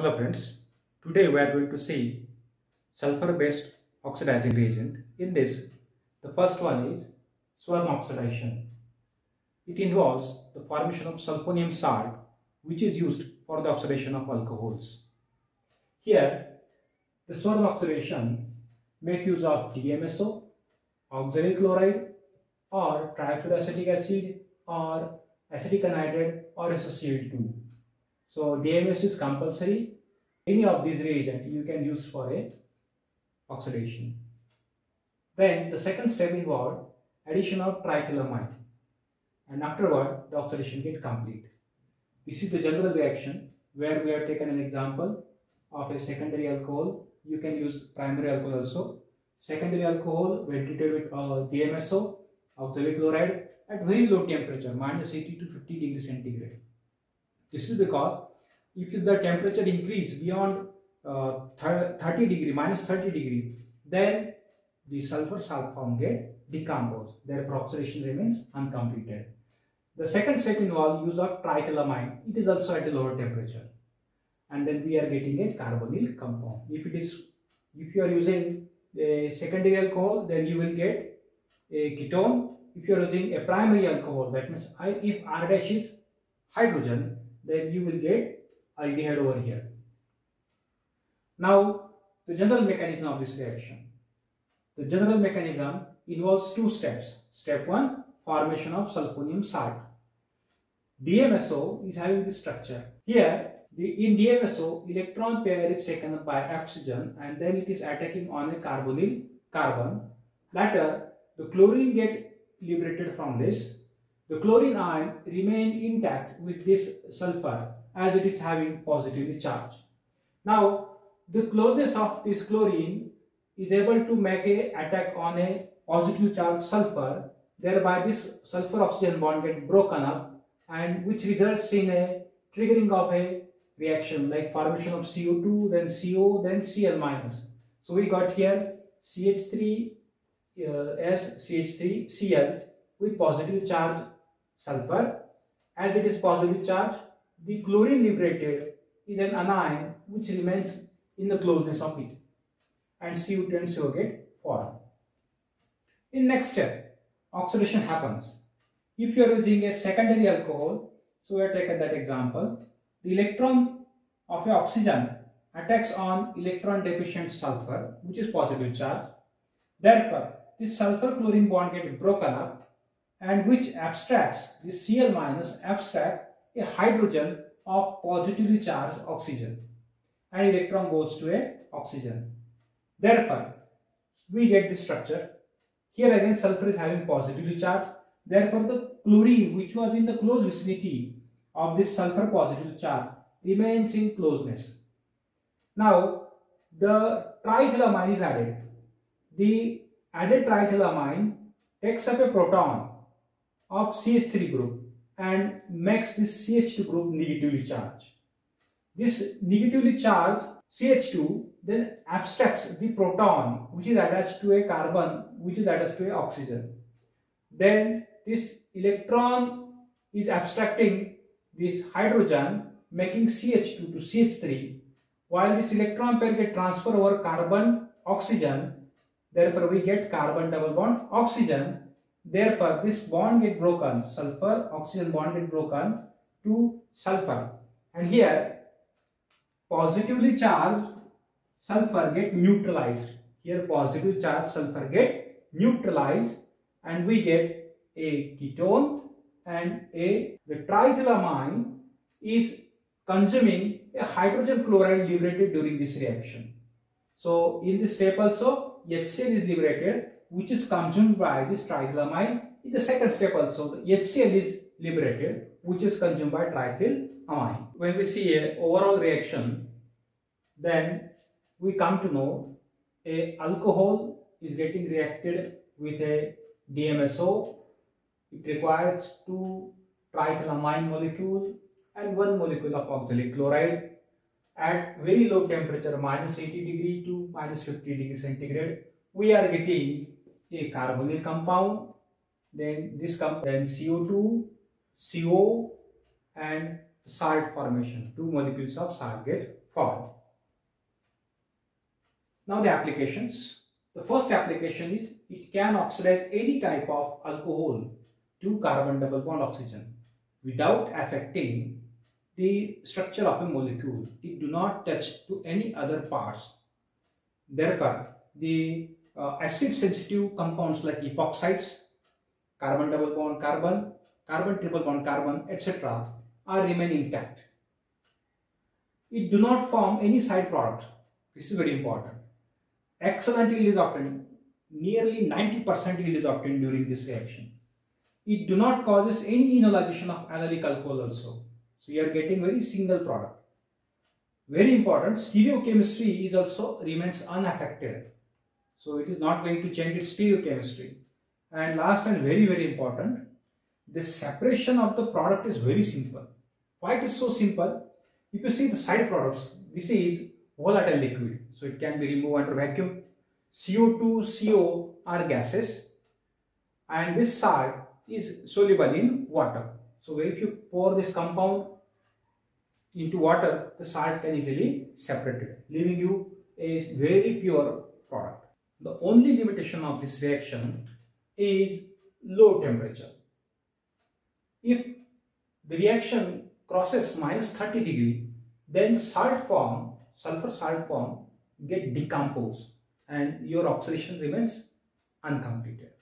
Hello friends, today we are going to see sulfur based oxidizing reagent. In this, the first one is swarm oxidation. It involves the formation of sulfonium salt which is used for the oxidation of alcohols. Here, the swarm oxidation make use of DMSO, oxalyl chloride or trifluoroacetic acid or acetic anhydride or SOCl2. So DMSO is compulsory. Any of these reagents you can use for a oxidation. Then the second step involved addition of triethylamine, and afterward the oxidation get complete. This is the general reaction where we have taken an example of a secondary alcohol. You can use primary alcohol also. Secondary alcohol when treated with DMSO, oxalic chloride at very low temperature, -80 to 50 degrees centigrade. This is because if the temperature increase beyond 30 degree, -30 degree, then the sulfur salt form get decomposed. Therefore, oxidation remains uncompleted. The second step involves use of triethylamine. It is also at a lower temperature, and then we are getting a carbonyl compound. If you are using a secondary alcohol, then you will get a ketone. If you are using a primary alcohol, that means if R dash is hydrogen, then you will get aldehyde over here. Now, the general mechanism of this reaction. The general mechanism involves two steps. Step 1, formation of sulfonium salt. DMSO is having this structure. Here, in DMSO, electron pair is taken up by oxygen and then it is attacking on a carbonyl carbon. Later, the chlorine get liberated from this. The chlorine ion remain intact with this sulfur as it is having positively charged. Now, the closeness of this chlorine is able to make a attack on a positive charged sulfur, thereby this sulfur oxygen bond get broken up, and which results in a triggering of a reaction like formation of CO2, then CO, then Cl minus. So we got here CH3 S CH3 Cl with positive charge sulfur. As it is positive charge, the chlorine liberated is an anion which remains in the closeness of it, and CO2 and CO get formed. In next step, oxidation happens. If you are using a secondary alcohol, so we have taken that example, the electron of a oxygen attacks on electron deficient sulfur which is positive charge. Therefore, this sulfur chlorine bond get broken up, and which abstracts, this Cl minus abstract a hydrogen of positively charged oxygen, and electron goes to a oxygen. Therefore, we get this structure. Here again sulfur is having positively charged. Therefore, the chlorine which was in the close vicinity of this sulfur positive charge remains in closeness. Now, the triethylamine is added. The added triethylamine takes up a proton of CH3 group and makes this CH2 group negatively charged. This negatively charged CH2 then abstracts the proton which is attached to a carbon which is attached to a oxygen. Then this electron is abstracting this hydrogen making CH2 to CH3, while this electron pair get transferred over carbon oxygen. Therefore, we get carbon double bond oxygen. Therefore, this bond get broken, sulfur oxygen bond get broken to sulfur, and here positively charged sulfur get neutralized. Here positive charged sulfur get neutralized, and we get a ketone, and the triethylamine is consuming a hydrogen chloride liberated during this reaction. So in this step also HCl is liberated which is consumed by this triethylamine. In the second step also the HCl is liberated which is consumed by triethylamine. When we see a overall reaction, then we come to know a alcohol is getting reacted with a DMSO. It requires 2 triethylamine molecule and 1 molecule of oxalic chloride at very low temperature -80 degree to -50 degree centigrade. We are getting a carbonyl compound, then then CO2, CO, and salt formation. 2 molecules of salt get fall. Now the applications. The first application is it can oxidize any type of alcohol to carbon double bond oxygen without affecting the structure of a molecule. It do not touch to any other parts. Therefore, the acid sensitive compounds like epoxides, carbon double bond carbon, carbon triple bond carbon, etc. are remain intact. It do not form any side product. This is very important. Excellent yield is obtained. Nearly 90% yield is obtained during this reaction. It do not causes any enolization of allylic alcohol also. So you are getting very single product. Very important, stereochemistry is also remains unaffected. So it is not going to change its stereochemistry. And last and very important, the separation of the product is very simple. Why it is so simple? If you see the side products, this is volatile liquid. So it can be removed under vacuum. CO2, CO are gases. And this salt is soluble in water. So if you pour this compound into water, the salt can easily separate it, leaving you a very pure product. The only limitation of this reaction is low temperature. If the reaction crosses -30°, then sulfur salt form get decomposed and your oxidation remains uncompleted.